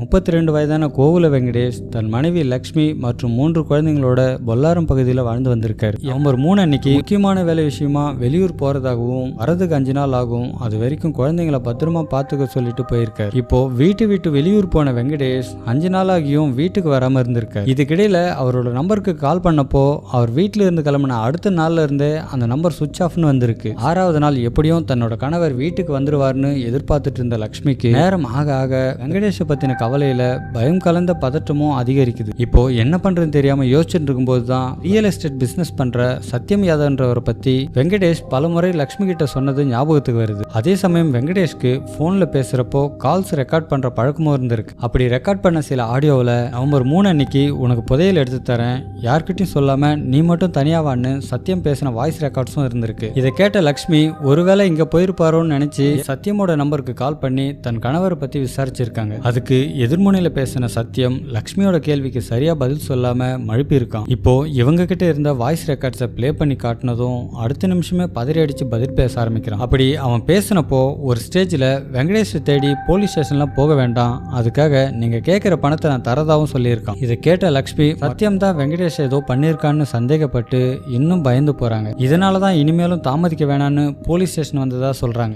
32 வயதான கோகுல வெங்கடேஷ் தன் மனைவி லக்ஷ்மி மற்றும் 3 குழந்தைங்களோட பொல்லாரம் பகுதியில் வாழ்ந்து வந்திருக்காரு. நவம்பர் 3 அன்னைக்கு முக்கியமான வேலை விஷயமா வெளியூர் போறதாகவும் வரதுக்கு 5 நாள் ஆகும், அது வரைக்கும் குழந்தைங்களை பத்திரமா பார்த்துக்க சொல்லிட்டு போயிருக்காரு. இப்போ விட்டு வெளியூர் போன வெங்கடேஷ் 5 நாள் ஆகியும் வீட்டுக்கு வராம இருந்திருக்காரு. இதுக்கிடையில அவரோட நம்பருக்கு கால் பண்ணப்போ அவர் வீட்டுல இருந்து கிளம்பின அடுத்த நாள்ல இருந்தே அந்த நம்பர் சுவிட்ச் ஆஃப்னு வந்திருக்கு. 6வது நாள் எப்படியும் தன்னோட கணவர் வீட்டுக்கு வந்துருவார்னு எதிர்பார்த்துட்டு இருந்த லக்ஷ்மிக்கு நேரம் ஆக ஆக வெங்கடேஷை பத்தின கவலையில பயம் கலந்த பதட்டமும் அதிகரிக்குது. இப்போ என்ன பண்றதுன்னு தெரியாம யோசிச்சுட்டு இருக்கும்போது தான் ரியல் எஸ்டேட் பிசினஸ் பண்ற சத்யம் யாதவ்ன்றவரை பத்தி வெங்கடேஷ் பலமுறை லக்ஷ்மி கிட்ட சொன்னது ஞாபகத்துக்கு வருது. அதே சமயம் வெங்கடேஷ்க்கு போன்ல பேசுறப்போ கால்ஸ் ரெக்கார்ட் பண்ற பழக்கமும் இருந்திருக்கு. அப்படி ரெக்கார்ட் பண்ண சில ஆடியோவில் நவம்பர் 3 அன்னைக்கு உனக்கு புதையல் எடுத்து தரேன், யார்கிட்டையும் சொல்லாம நீ மட்டும் தனியாவான்னு சத்யம் பேசின வாய்ஸ் ரெக்கார்ட்ஸும் இருந்திருக்கு. இதை கேட்ட லக்ஷ்மி ஒருவேளை இங்க போயிருப்பாரோன்னு நினைச்சு சத்யமோட நம்பருக்கு கால் பண்ணி தன் கணவரை பத்தி விசாரிச்சிருக்காங்க. அதுக்கு எதிர்முனையில பேசின சத்யம் லக்ஷ்மியோட கேள்விக்கு சரியா பதில் சொல்லாம மழுப்பி இருக்கான். இப்போ இவங்க கிட்ட இருந்த வாய்ஸ் ரெக்கார்ட்ஸை பிளே பண்ணி காட்டினதும் அடுத்த நிமிஷமே பதறி அடிச்சு பதில் பேச ஆரம்பிக்கிறான். அப்படி அவன் பேசினப்போ ஒரு ஸ்டேஜ்ல வெங்கடேஷ் தேடி போலீஸ் ஸ்டேஷன்லாம் போக வேண்டாம், அதுக்காக நீங்க கேட்கிற பணத்தை நான் தரதாவும் சொல்லியிருக்கான். இதை கேட்ட லக்ஷ்மி சத்யம் தான் வெங்கடேஷ் ஏதோ பண்ணியிருக்கான்னு சந்தேகப்பட்டு இன்னும் பயந்து போறாங்க. இதனாலதான் இனிமேலும் தாமதிக்க வேணான்னு போலீஸ் ஸ்டேஷன் வந்ததா சொல்றாங்க.